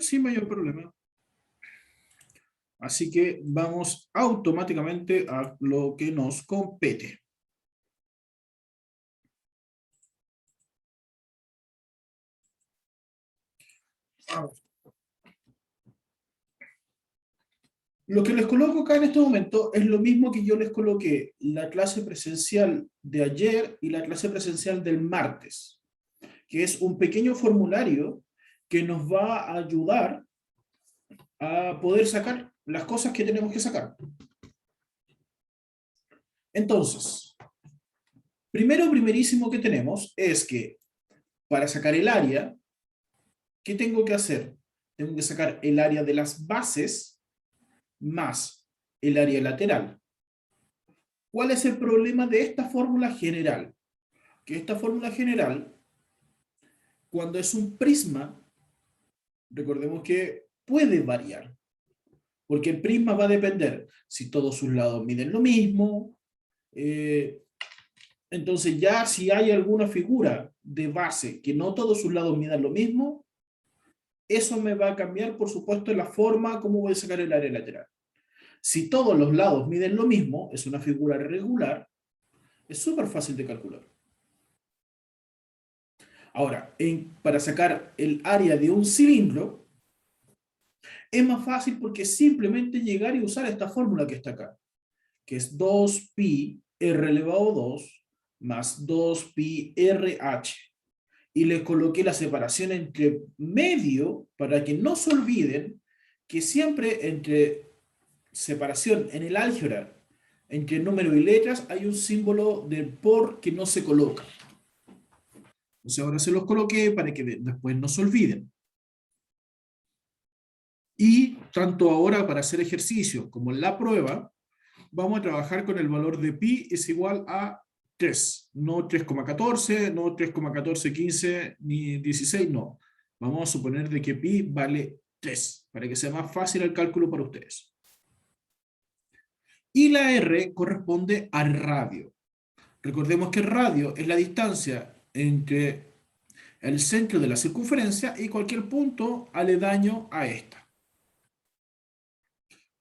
sin mayor problema. Así que vamos automáticamente a lo que nos compete. Lo que les coloco acá en este momento es lo mismo que yo les coloqué la clase presencial de ayer y la clase presencial del martes, que es un pequeño formulario que nos va a ayudar a poder sacar las cosas que tenemos que sacar. Entonces, primerísimo que tenemos es que para sacar el área, ¿qué tengo que hacer? Tengo que sacar el área de las bases más el área lateral. ¿Cuál es el problema de esta fórmula general? Que esta fórmula general, cuando es un prisma, recordemos que puede variar, porque el prisma va a depender si todos sus lados miden lo mismo. Entonces ya si hay alguna figura de base que no todos sus lados midan lo mismo, eso me va a cambiar, por supuesto, la forma como voy a sacar el área lateral. Si todos los lados miden lo mismo, es una figura regular, es súper fácil de calcular. Ahora, para sacar el área de un cilindro, es más fácil porque simplemente llegar y usar esta fórmula que está acá, que es 2pi r elevado a 2 más 2pi RH. Y les coloqué la separación entre medio para que no se olviden que siempre entre separación en el álgebra entre número y letras hay un símbolo de por que no se coloca. Entonces ahora se los coloqué para que después no se olviden. Y tanto ahora para hacer ejercicio como en la prueba, vamos a trabajar con el valor de pi es igual a 3, no 3,14, no 3,1415 ni 16, no. Vamos a suponer de que pi vale 3, para que sea más fácil el cálculo para ustedes. Y la r corresponde al radio. Recordemos que el radio es la distancia entre el centro de la circunferencia y cualquier punto aledaño a esta.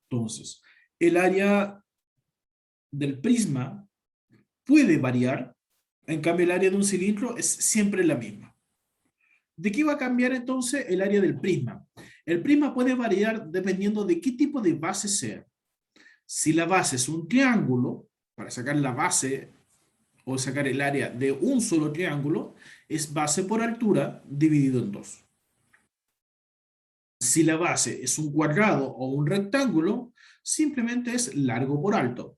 Entonces, el área del prisma puede variar, en cambio el área de un cilindro es siempre la misma. ¿De qué va a cambiar entonces el área del prisma? El prisma puede variar dependiendo de qué tipo de base sea. Si la base es un triángulo, para sacar la base o sacar el área de un solo triángulo, es base por altura dividido en 2. Si la base es un cuadrado o un rectángulo, simplemente es largo por alto.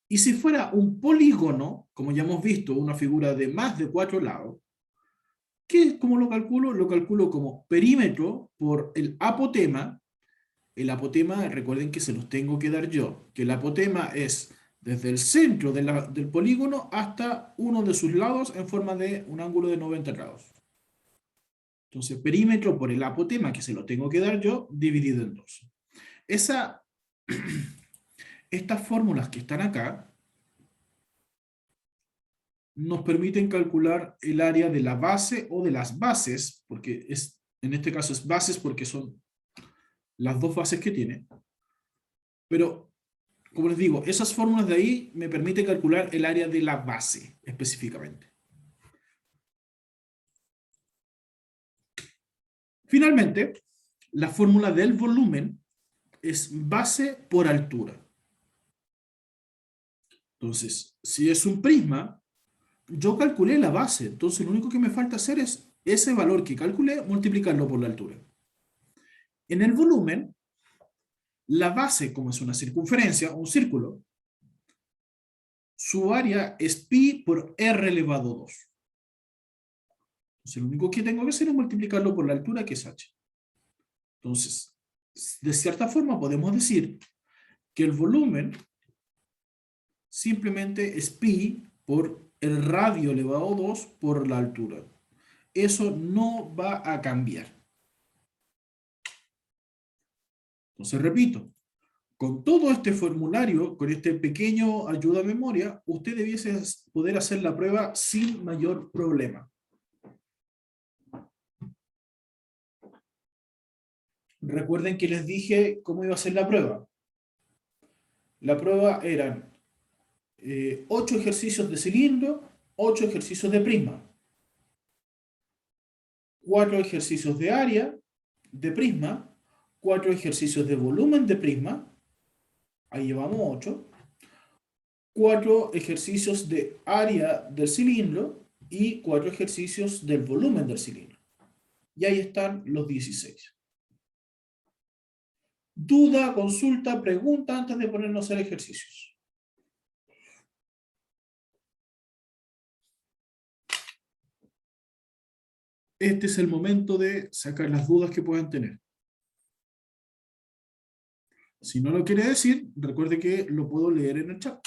Y si fuera un polígono, como ya hemos visto, una figura de más de 4 lados, ¿cómo lo calculo? Lo calculo como perímetro por el apotema. El apotema, recuerden que se los tengo que dar yo, que el apotema es desde el centro del polígono hasta uno de sus lados en forma de un ángulo de 90 grados. Entonces, perímetro por el apotema, que se lo tengo que dar yo, dividido en 2. Estas fórmulas que están acá nos permiten calcular el área de la base o de las bases, porque en este caso es bases porque son las dos bases que tiene. Pero, como les digo, esas fórmulas de ahí me permiten calcular el área de la base específicamente. Finalmente, la fórmula del volumen es base por altura. Entonces, si es un prisma, yo calculé la base, entonces lo único que me falta hacer es ese valor que calculé, multiplicarlo por la altura. En el volumen, la base, como es una circunferencia, un círculo, su área es pi por r elevado a 2. Entonces lo único que tengo que hacer es multiplicarlo por la altura, que es h. Entonces, de cierta forma podemos decir que el volumen simplemente es pi por el radio elevado a 2 por la altura. Eso no va a cambiar. Entonces repito, con todo este formulario, con este pequeño ayuda a memoria, usted debiese poder hacer la prueba sin mayor problema. Recuerden que les dije cómo iba a ser la prueba. La prueba eran 8 ejercicios de cilindro, 8 ejercicios de prisma, 4 ejercicios de área de prisma, 4 ejercicios de volumen de prisma, ahí llevamos 8, 4 ejercicios de área del cilindro y 4 ejercicios del volumen del cilindro. Y ahí están los 16. Duda, consulta, pregunta antes de ponernos a hacer ejercicios. Este es el momento de sacar las dudas que puedan tener. Si no lo quiere decir, recuerde que lo puedo leer en el chat.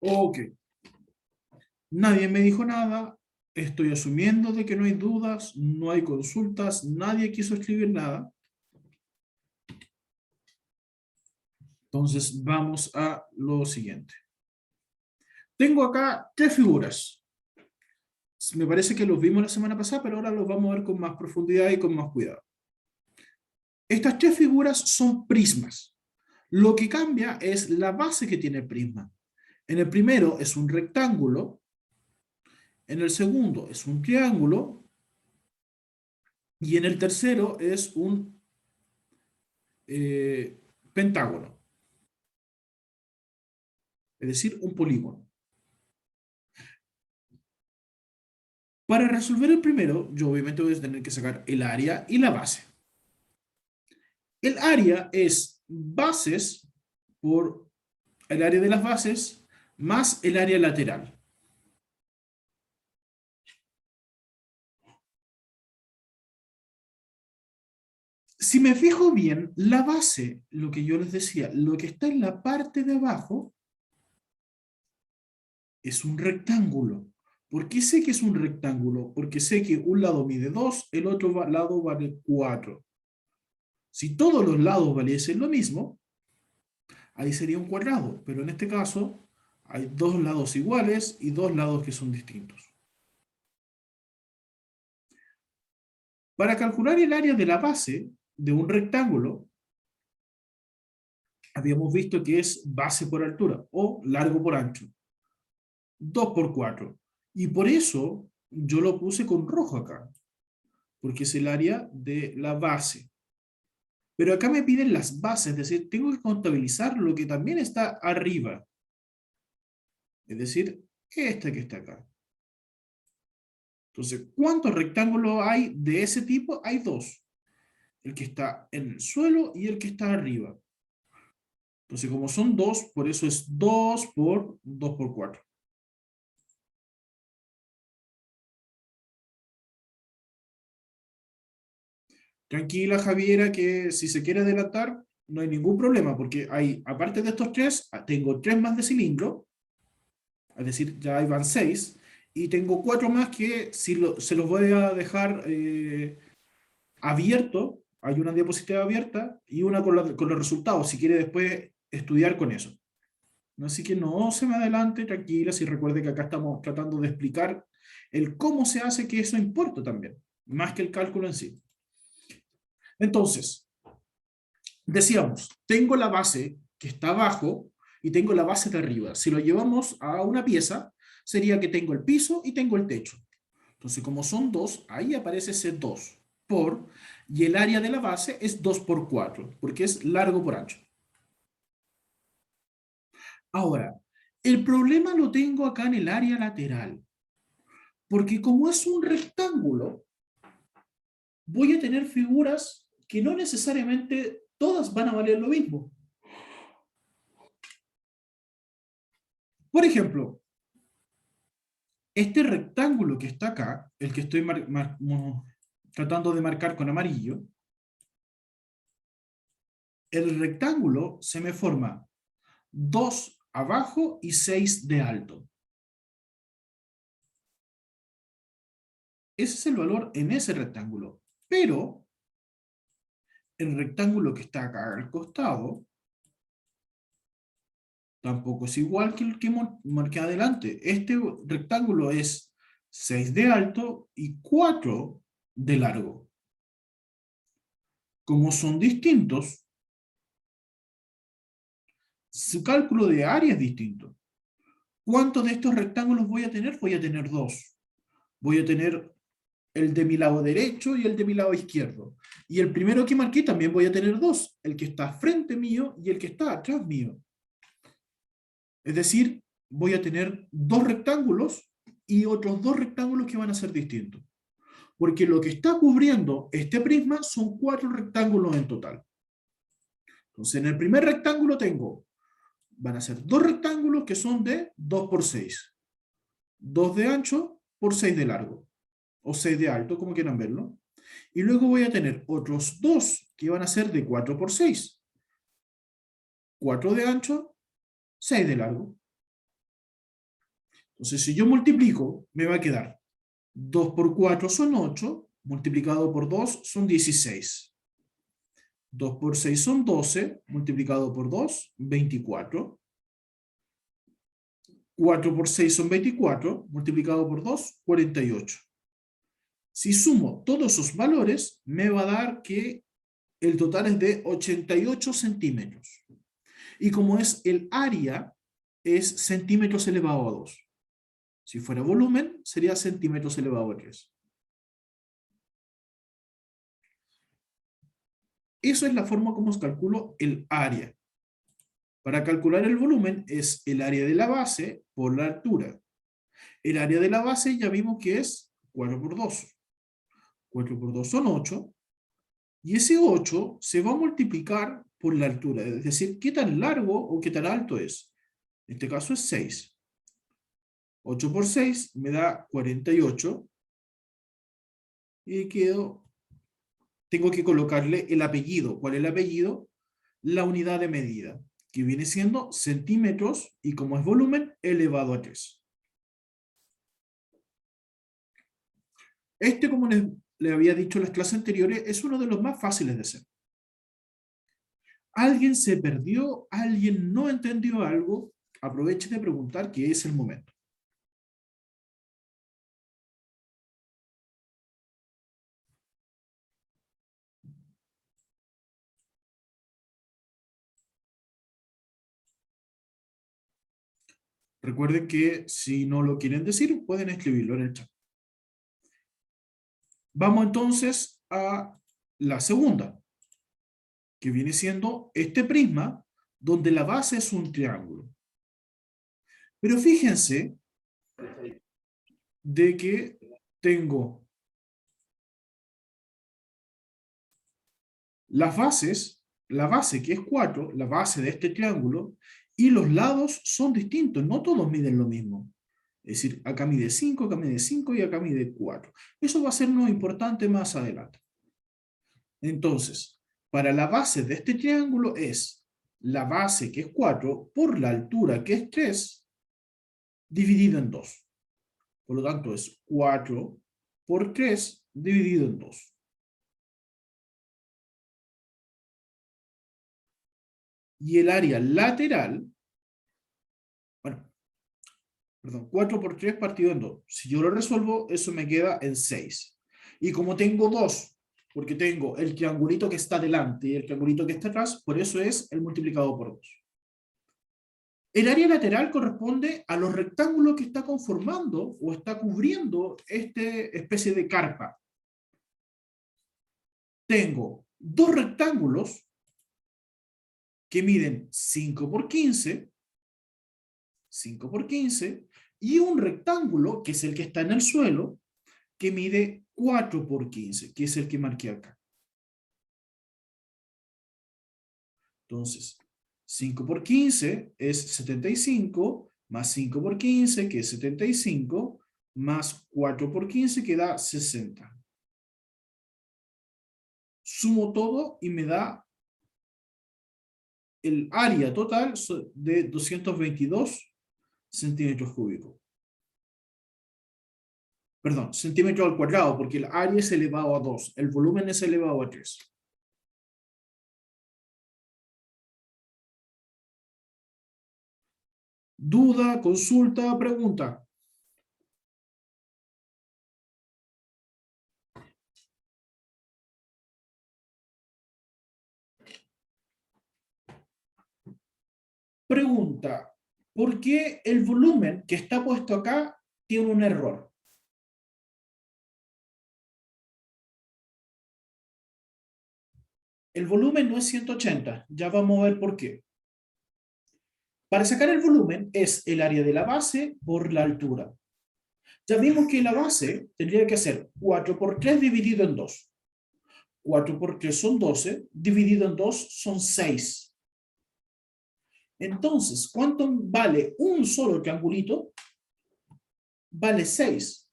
Ok. Nadie me dijo nada. Estoy asumiendo de que no hay dudas, no hay consultas, nadie quiso escribir nada. Entonces vamos a lo siguiente. Tengo acá 3 figuras. Me parece que los vimos la semana pasada, pero ahora los vamos a ver con más profundidad y con más cuidado. Estas 3 figuras son prismas. Lo que cambia es la base que tiene el prisma. En el primero es un rectángulo, en el segundo es un triángulo y en el tercero es un pentágono, es decir, un polígono. Para resolver el primero, yo obviamente voy a tener que sacar el área y la base. El área es bases por el área de las bases más el área lateral. Si me fijo bien, la base, lo que yo les decía, lo que está en la parte de abajo es un rectángulo. ¿Por qué sé que es un rectángulo? Porque sé que un lado mide 2, el otro lado vale 4. Si todos los lados valiesen lo mismo, ahí sería un cuadrado, pero en este caso hay 2 lados iguales y 2 lados que son distintos. Para calcular el área de la base de un rectángulo, habíamos visto que es base por altura o largo por ancho. 2 por 4. Y por eso yo lo puse con rojo acá, porque es el área de la base. Pero acá me piden las bases, es decir, tengo que contabilizar lo que también está arriba. Es decir, esta que está acá. Entonces, ¿cuántos rectángulos hay de ese tipo? Hay 2. El que está en el suelo y el que está arriba. Entonces, como son 2, por eso es 2 por 2 por 4. Tranquila, Javiera, que si se quiere adelantar, no hay ningún problema, porque hay, aparte de estos 3, tengo 3 más de cilindro, es decir, ya ahí van 6, y tengo 4 más que si se los voy a dejar abierto, hay una diapositiva abierta y una con los resultados, si quiere después estudiar con eso. Así que no se me adelante, tranquila, si recuerde que acá estamos tratando de explicar el cómo se hace, que eso importa también, más que el cálculo en sí. Entonces, decíamos, tengo la base que está abajo y tengo la base de arriba. Si lo llevamos a una pieza, sería que tengo el piso y tengo el techo. Entonces, como son 2, ahí aparece ese 2 por, y el área de la base es 2 por 4, porque es largo por ancho. Ahora, el problema lo tengo acá en el área lateral, porque como es un rectángulo, voy a tener figuras que no necesariamente todas van a valer lo mismo. Por ejemplo, este rectángulo que está acá, el que estoy tratando de marcar con amarillo, el rectángulo se me forma 2 abajo y 6 de alto. Ese es el valor en ese rectángulo. Pero el rectángulo que está acá al costado tampoco es igual que el que marqué adelante. Este rectángulo es 6 de alto y 4 de largo. Como son distintos, su cálculo de área es distinto. ¿Cuántos de estos rectángulos voy a tener? Voy a tener 2. Voy a tener el de mi lado derecho y el de mi lado izquierdo. Y el primero que marqué también voy a tener 2, el que está frente mío y el que está atrás mío. Es decir, voy a tener 2 rectángulos y otros 2 rectángulos que van a ser distintos. Porque lo que está cubriendo este prisma son 4 rectángulos en total. Entonces, en el primer rectángulo van a ser 2 rectángulos que son de 2 por 6. 2 de ancho por 6 de largo. O 6 de alto, como quieran verlo. Y luego voy a tener otros 2 que van a ser de 4 por 6. 4 de ancho, 6 de largo. Entonces, si yo multiplico, me va a quedar 2 por 4 son 8, multiplicado por 2 son 16. 2 por 6 son 12, multiplicado por 2, 24. 4 por 6 son 24, multiplicado por 2, 48. Si sumo todos esos valores, me va a dar que el total es de 88 centímetros. Y como es el área, es centímetros elevado a 2. Si fuera volumen, sería centímetros elevado a 3. Eso es la forma como calculo el área. Para calcular el volumen es el área de la base por la altura. El área de la base ya vimos que es 4 por 2. 4 por 2 son 8. Y ese 8 se va a multiplicar por la altura. Es decir, qué tan largo o qué tan alto es. En este caso es 6. 8 por 6 me da 48. Y tengo que colocarle el apellido. ¿Cuál es el apellido? La unidad de medida, que viene siendo centímetros y como es volumen, elevado a 3. Este, como les había dicho en las clases anteriores, es uno de los más fáciles de hacer. ¿Alguien se perdió? ¿Alguien no entendió algo? Aproveche de preguntar, que es el momento. Recuerden que si no lo quieren decir, pueden escribirlo en el chat. Vamos entonces a la segunda, que viene siendo este prisma, donde la base es un triángulo. Pero fíjense de que tengo las bases, la base que es 4, la base de este triángulo, y los lados son distintos, no todos miden lo mismo. Es decir, acá mide 5, acá mide 5 y acá mide 4. Eso va a ser muy importante más adelante. Entonces, para la base de este triángulo es la base que es 4 por la altura que es 3 dividido en 2. Por lo tanto es 4 por 3 dividido en 2. Y el área lateral, bueno, perdón, 4 por 3 partido en 2. Si yo lo resuelvo, eso me queda en 6. Y como tengo 2, porque tengo el triangulito que está delante y el triangulito que está atrás, por eso es el multiplicado por 2. El área lateral corresponde a los rectángulos que está conformando o está cubriendo esta especie de carpa. Tengo 2 rectángulos que miden 5 por 15, 5 por 15, y un rectángulo, que es el que está en el suelo, que mide 4 por 15, que es el que marqué acá. Entonces, 5 por 15 es 75, más 5 por 15, que es 75, más 4 por 15, que da 60. Sumo todo y me da el área total de 222 centímetros cúbicos. Perdón, centímetros al cuadrado, porque el área es elevado a 2, el volumen es elevado a 3. Duda, consulta, pregunta. Pregunta, ¿por qué el volumen que está puesto acá tiene un error? El volumen no es 180, ya vamos a ver por qué. Para sacar el volumen es el área de la base por la altura. Ya vimos que la base tendría que ser 4 por 3 dividido en 2. 4 por 3 son 12, dividido en 2 son 6. Entonces, ¿cuánto vale un solo triangulito? Vale 6.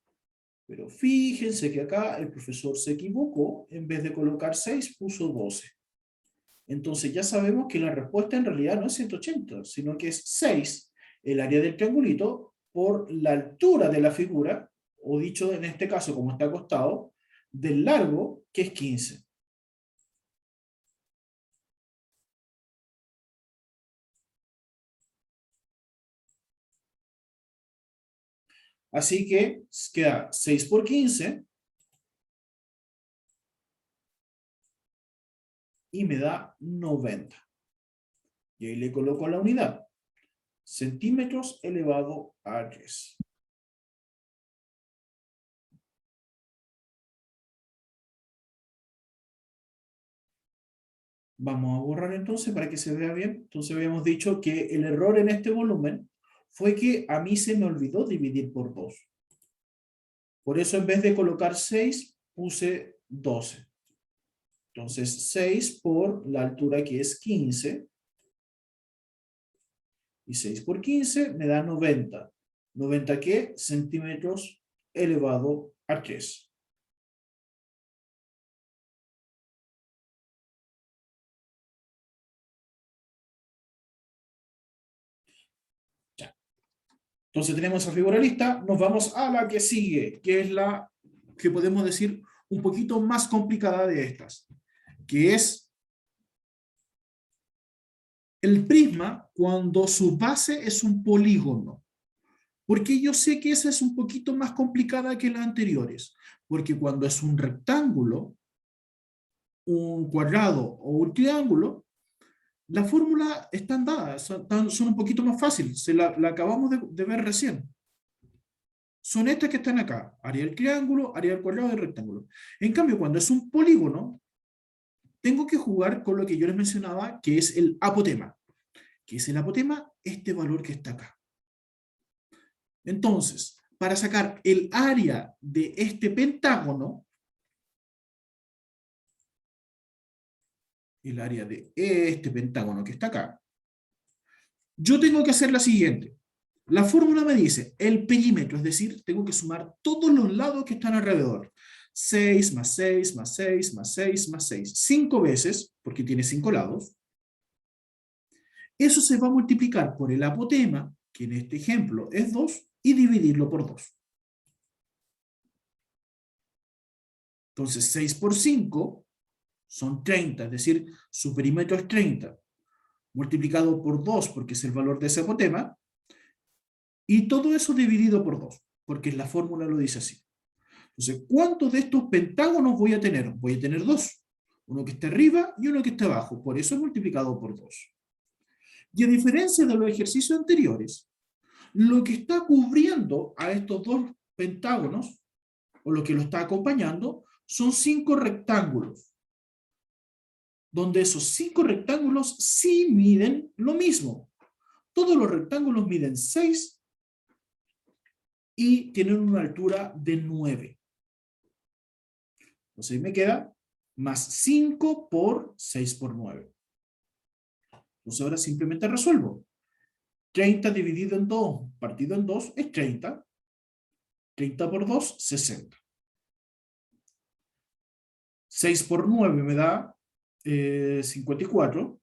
Pero fíjense que acá el profesor se equivocó, en vez de colocar 6 puso 12. Entonces ya sabemos que la respuesta en realidad no es 180, sino que es 6, el área del triangulito, por la altura de la figura, o dicho en este caso como está acostado, del largo, que es 15. Así que queda 6 por 15 y me da 90. Y ahí le coloco la unidad. Centímetros elevado a 3. Vamos a borrar entonces para que se vea bien. Entonces habíamos dicho que el error en este volumen fue que a mí se me olvidó dividir por 2. Por eso en vez de colocar 6, puse 12. Entonces 6 por la altura que es 15. Y 6 por 15 me da 90. ¿90 qué? Centímetros elevado a 3. Ya. Entonces tenemos esa figura lista. Nos vamos a la que sigue, que es la que podemos decir un poquito más complicada de estas, que es el prisma cuando su base es un polígono. Porque yo sé que esa es un poquito más complicada que las anteriores. Porque cuando es un rectángulo, un cuadrado o un triángulo, la fórmula están dadas, son un poquito más fáciles. La acabamos de ver recién. Son estas que están acá. Área del triángulo, área del cuadrado y del rectángulo. En cambio, cuando es un polígono, tengo que jugar con lo que yo les mencionaba, que es el apotema. ¿Qué es el apotema? Este valor que está acá. Entonces, para sacar el área de este pentágono, el área de este pentágono que está acá, yo tengo que hacer la siguiente. La fórmula me dice el perímetro, es decir, tengo que sumar todos los lados que están alrededor. 6 más 6 más 6 más 6 más 6. 5 veces, porque tiene 5 lados. Eso se va a multiplicar por el apotema, que en este ejemplo es 2, y dividirlo por 2. Entonces 6 por 5 son 30, es decir, su perímetro es 30, multiplicado por 2, porque es el valor de ese apotema, y todo eso dividido por 2, porque la fórmula lo dice así. Entonces, ¿cuántos de estos pentágonos voy a tener? Voy a tener 2. Uno que esté arriba y uno que esté abajo. Por eso es multiplicado por 2. Y a diferencia de los ejercicios anteriores, lo que está cubriendo a estos dos pentágonos, o lo que lo está acompañando, son 5 rectángulos, donde esos 5 rectángulos sí miden lo mismo. Todos los rectángulos miden 6 y tienen una altura de 9. Entonces me queda más 5 por 6 por 9. Entonces ahora simplemente resuelvo. 30 dividido en 2 partido en 2 es 30. 30 por 2, 60. 6 por 9 me da 54.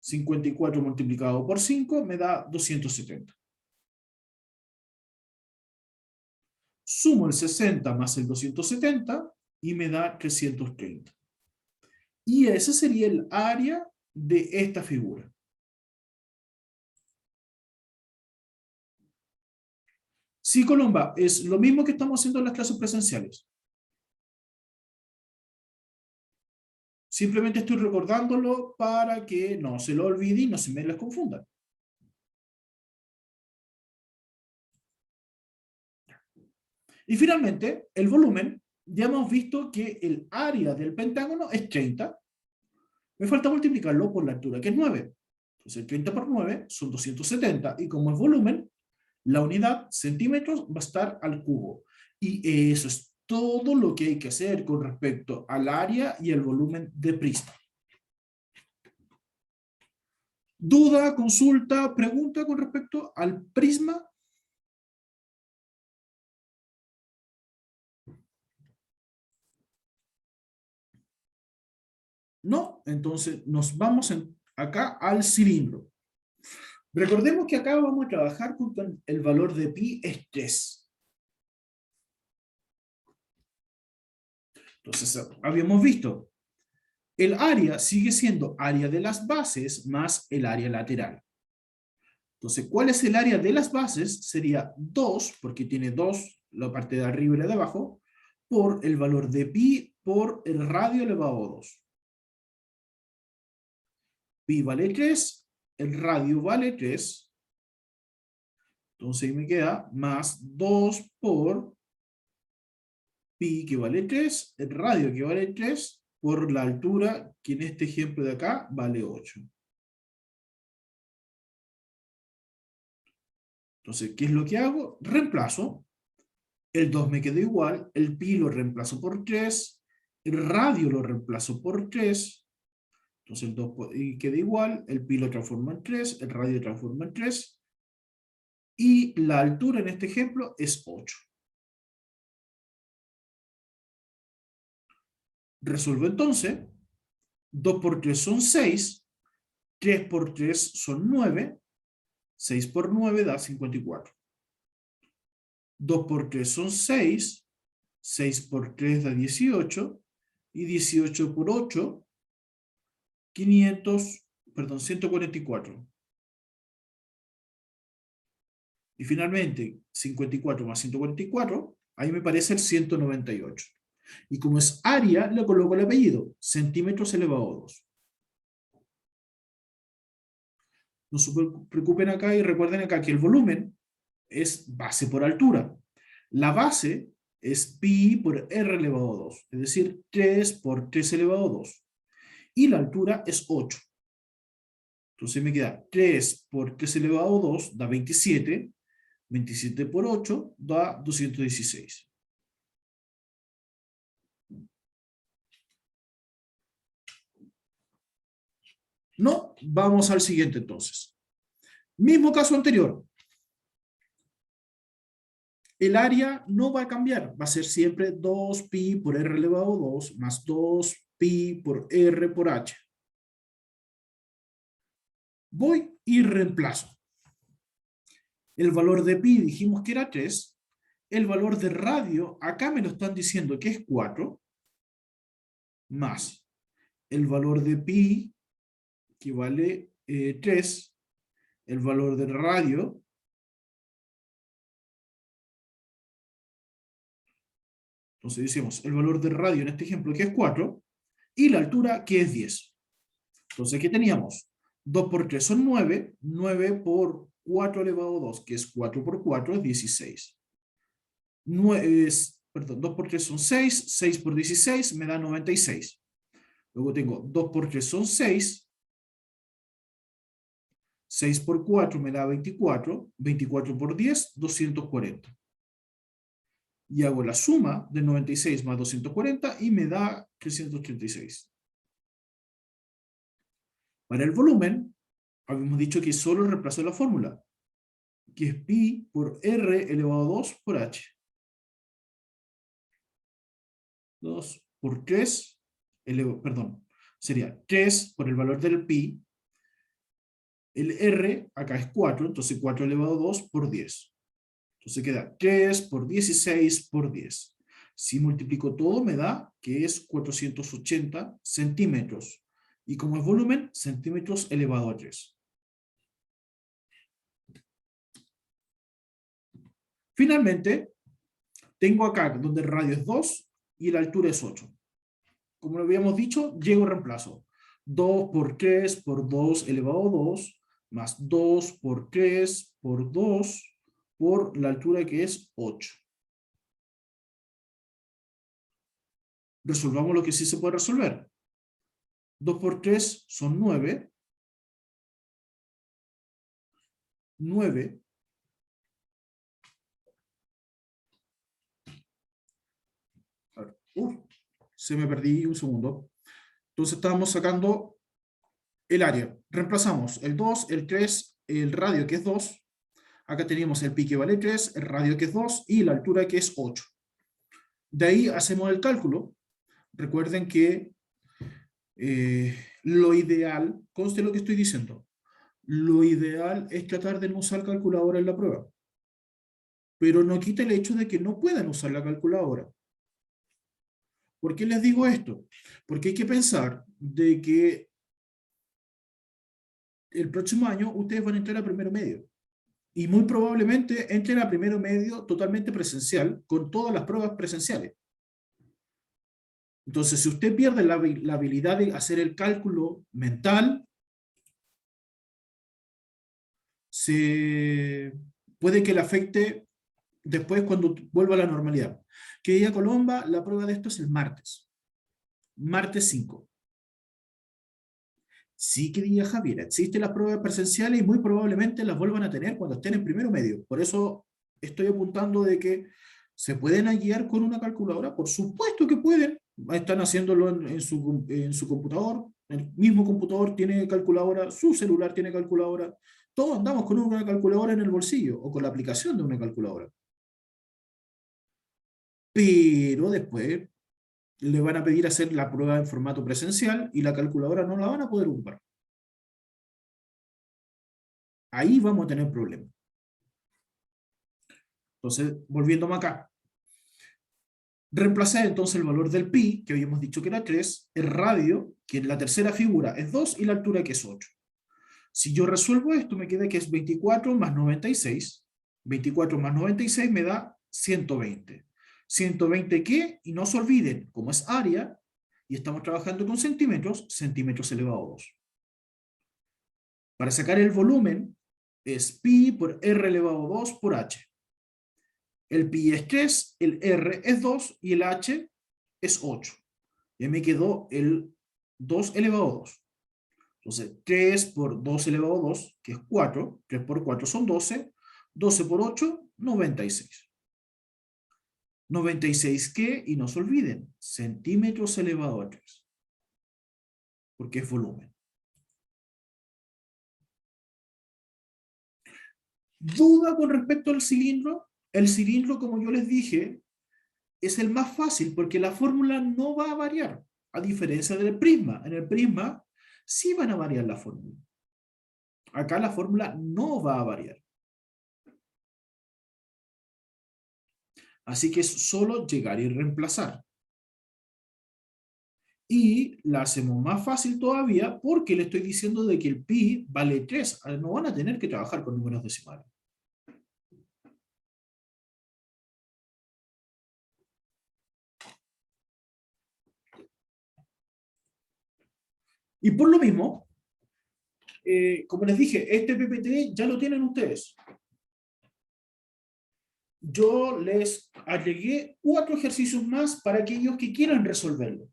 54 multiplicado por 5 me da 270. Sumo el 60 más el 270 y me da 330. Y ese sería el área de esta figura. Sí, Colomba, es lo mismo que estamos haciendo en las clases presenciales. Simplemente estoy recordándolo para que no se lo olvide y no se me les confunda. Y finalmente, el volumen, ya hemos visto que el área del pentágono es 30. Me falta multiplicarlo por la altura, que es 9. Entonces, 30 por 9 son 270. Y como es volumen, la unidad centímetros va a estar al cubo. Y eso es todo lo que hay que hacer con respecto al área y el volumen de prisma. ¿Duda, consulta, pregunta con respecto al prisma? No, entonces nos vamos acá al cilindro. Recordemos que acá vamos a trabajar con el valor de pi es 3. Entonces, habíamos visto, el área sigue siendo área de las bases más el área lateral. Entonces, ¿cuál es el área de las bases? Sería 2, porque tiene 2, la parte de arriba y la de abajo, por el valor de pi por el radio elevado a 2. Pi vale 3, el radio vale 3, entonces ahí me queda más 2 por pi que vale 3, el radio que vale 3, por la altura que en este ejemplo de acá vale 8. Entonces, ¿qué es lo que hago? Reemplazo. El 2 me queda igual, el pi lo reemplazo por 3, el radio lo reemplazo por 3, entonces el 2 queda igual, el pi lo transformo en 3, el radio lo transformo en 3, y la altura en este ejemplo es 8. Resuelvo entonces, 2 por 3 son 6, 3 por 3 son 9, 6 por 9 da 54. 2 por 3 son 6, 6 por 3 da 18, y 18 por 8, 144. Y finalmente, 54 más 144, ahí me parece el 198. Y como es área, le coloco el apellido, centímetros elevado a 2. No se preocupen acá y recuerden acá que el volumen es base por altura. La base es pi por r elevado a 2, es decir, 3 por 3 elevado a 2. Y la altura es 8. Entonces me queda 3 por 3 elevado a 2 da 27. 27 por 8 da 216. No, vamos al siguiente entonces. Mismo caso anterior. El área no va a cambiar, va a ser siempre 2pi por r elevado a 2 más 2pi por r por h. Voy y reemplazo. El valor de pi dijimos que era 3. El valor de radio, acá me lo están diciendo que es 4. Más el valor de pi, que vale 3. El valor de radio, entonces decimos el valor de radio en este ejemplo que es 4, y la altura que es 10. Entonces, ¿qué teníamos? 2 por 3 son 9, 9 por 4 elevado a 2, que es 4 por 4, es 16. 2 por 3 son 6, 6 por 16 me da 96. Luego tengo 2 por 3 son 6, 6 por 4 me da 24, 24 por 10, 240. Y hago la suma de 96 más 240 y me da 336. Para el volumen, habíamos dicho que solo reemplazo la fórmula, que es pi por r elevado a 2 por h. 2 por 3, sería 3 por el valor del pi, el r acá es 4, entonces 4 elevado a 2 por 10. Entonces queda 3 por 16 por 10. Si multiplico todo me da que es 480 centímetros. Y como es volumen, centímetros elevado a 3. Finalmente, tengo acá donde el radio es 2 y la altura es 8. Como lo habíamos dicho, llego y reemplazo. 2 por 3 por 2 elevado a 2, más 2 por 3 por 2 por la altura que es 8. Resolvamos lo que sí se puede resolver. 2 por 3 son 9. 9. Se me perdí un segundo. Entonces estábamos sacando el área. Reemplazamos el 2, el 3, el radio que es 2. Acá teníamos el pi que vale 3, el radio que es 2 y la altura que es 8. De ahí hacemos el cálculo. Recuerden que lo ideal, conste lo que estoy diciendo, lo ideal es tratar de no usar calculadora en la prueba. Pero no quita el hecho de que no puedan usar la calculadora. ¿Por qué les digo esto? Porque hay que pensar de que el próximo año ustedes van a entrar a primero medio. Y muy probablemente entren a primero medio totalmente presencial, con todas las pruebas presenciales. Entonces, si usted pierde la habilidad de hacer el cálculo mental, puede que le afecte después cuando vuelva a la normalidad. Que día Colomba, la prueba de esto es el martes. Martes 5. Sí, que diga Javier, existen las pruebas presenciales y muy probablemente las vuelvan a tener cuando estén en primero medio. Por eso estoy apuntando de que se pueden guiar con una calculadora. Por supuesto que pueden. Están haciéndolo en su computador. El mismo computador tiene calculadora, su celular tiene calculadora. Todos andamos con una calculadora en el bolsillo o con la aplicación de una calculadora. Pero después le van a pedir hacer la prueba en formato presencial y la calculadora no la van a poder ocupar. Ahí vamos a tener problemas. Entonces, volviéndome acá. Reemplacé entonces el valor del pi, que habíamos dicho que era 3, el radio, que en la tercera figura es 2, y la altura que es 8. Si yo resuelvo esto, me queda que es 24 más 96. 24 más 96 me da 120. ¿120 qué? Y no se olviden, como es área, y estamos trabajando con centímetros, centímetros elevado a 2. Para sacar el volumen, es pi por r elevado a 2 por h. El pi es 3, el r es 2 y el h es 8. Ya me quedó el 2 elevado a 2. Entonces, 3 por 2 elevado a 2, que es 4. 3 por 4 son 12. 12 por 8, 96. 96 ¿qué? Y no se olviden, centímetros elevado a 3. Porque es volumen. ¿Duda con respecto al cilindro? El cilindro, como yo les dije, es el más fácil porque la fórmula no va a variar, a diferencia del prisma. En el prisma sí van a variar la fórmula. Acá la fórmula no va a variar. Así que es solo llegar y reemplazar. Y la hacemos más fácil todavía porque le estoy diciendo de que el pi vale 3. No van a tener que trabajar con números decimales. Y por lo mismo, como les dije, este PPT ya lo tienen ustedes. Yo les agregué 4 ejercicios más para aquellos que quieran resolverlo.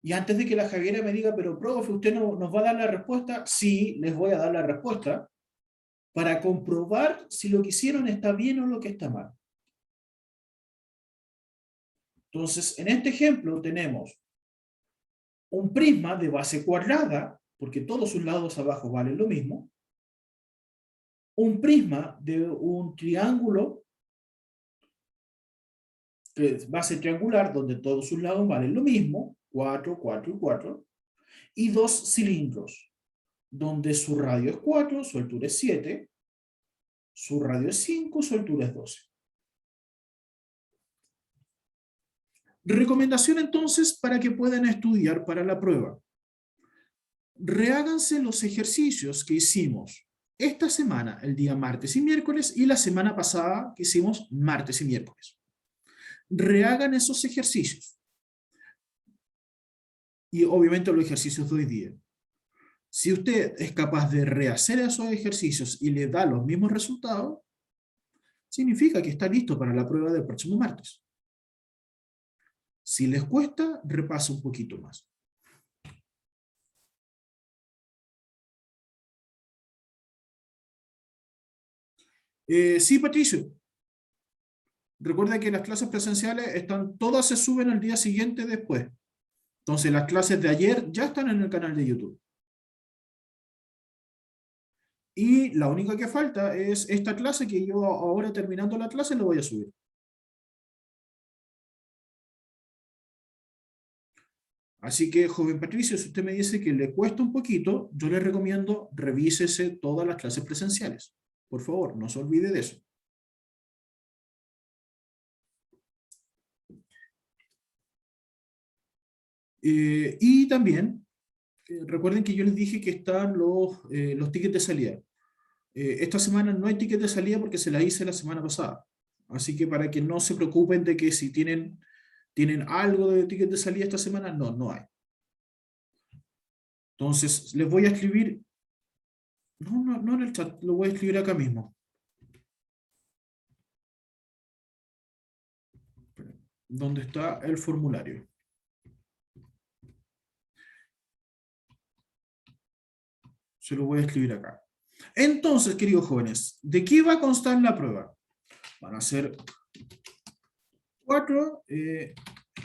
Y antes de que la Javiera me diga, pero profe, ¿usted nos va a dar la respuesta? Sí, les voy a dar la respuesta para comprobar si lo que hicieron está bien o lo que está mal. Entonces, en este ejemplo tenemos un prisma de base cuadrada, porque todos sus lados abajo valen lo mismo, un prisma de un triángulo de base triangular, donde todos sus lados valen lo mismo, 4, 4 y 4, y 2 cilindros, donde su radio es 4, su altura es 7, su radio es 5, su altura es 12. Recomendación entonces para que puedan estudiar para la prueba. Reháganse los ejercicios que hicimos esta semana, el día martes y miércoles, y la semana pasada que hicimos martes y miércoles. Rehagan esos ejercicios. Y obviamente los ejercicios de hoy día. Si usted es capaz de rehacer esos ejercicios y le da los mismos resultados, significa que está listo para la prueba del próximo martes. Si les cuesta, repasa un poquito más. Sí, Patricio. Recuerda que las clases presenciales todas se suben al día siguiente después. Entonces las clases de ayer ya están en el canal de YouTube. Y la única que falta es esta clase que yo ahora terminando la clase lo voy a subir. Así que, joven Patricio, si usted me dice que le cuesta un poquito, yo le recomiendo revísese todas las clases presenciales. Por favor, no se olvide de eso. Y también, recuerden que yo les dije que están los tickets de salida. Esta semana no hay tickets de salida porque se la hice la semana pasada. Así que para que no se preocupen de que si tienen algo de tickets de salida esta semana, no hay. Entonces, les voy a escribir, no en el chat, lo voy a escribir acá mismo. ¿Dónde está el formulario? Se lo voy a escribir acá. Entonces, queridos jóvenes, ¿de qué va a constar la prueba? Van a ser 4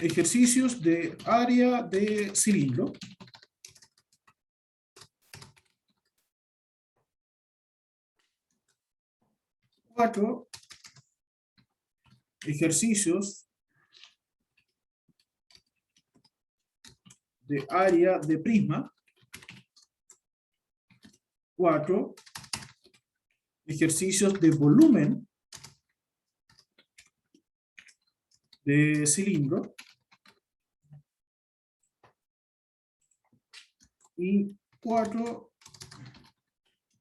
ejercicios de área de cilindro. Cuatro ejercicios de área de prisma. 4 ejercicios de volumen de cilindro. Y 4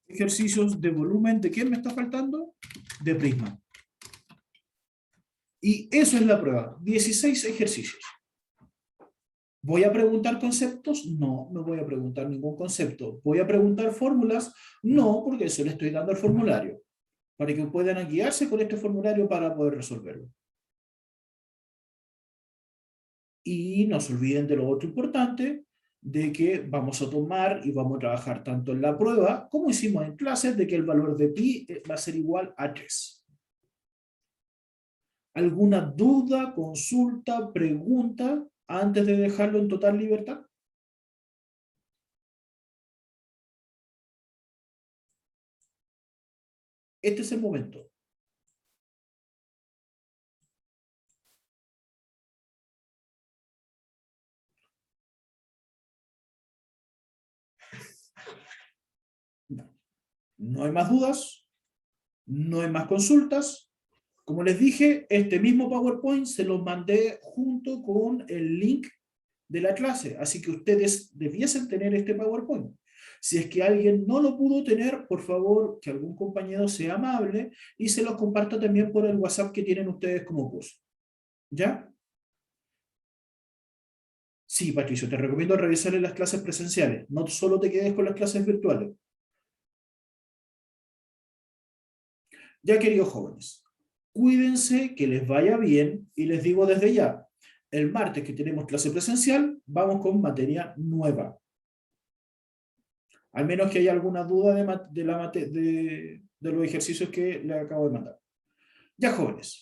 ejercicios de volumen, ¿de qué me está faltando? De prisma. Y eso es la prueba, 16 ejercicios. ¿Voy a preguntar conceptos? No, no voy a preguntar ningún concepto. ¿Voy a preguntar fórmulas? No, porque eso le estoy dando al formulario, para que puedan guiarse con este formulario para poder resolverlo. Y no se olviden de lo otro importante, de que vamos a tomar y vamos a trabajar tanto en la prueba, como hicimos en clases, de que el valor de pi va a ser igual a 3. ¿Alguna duda, consulta, pregunta antes de dejarlo en total libertad? Este es el momento. No hay más dudas, no hay más consultas. Como les dije, este mismo PowerPoint se los mandé junto con el link de la clase, así que ustedes debiesen tener este PowerPoint. Si es que alguien no lo pudo tener, por favor, que algún compañero sea amable y se los comparta también por el WhatsApp que tienen ustedes como curso. ¿Ya? Sí, Patricio, te recomiendo revisar las clases presenciales. No solo te quedes con las clases virtuales. Ya, queridos jóvenes, cuídense, que les vaya bien, y les digo desde ya, el martes que tenemos clase presencial, vamos con materia nueva. Al menos que haya alguna duda de los ejercicios que les acabo de mandar. Ya, jóvenes,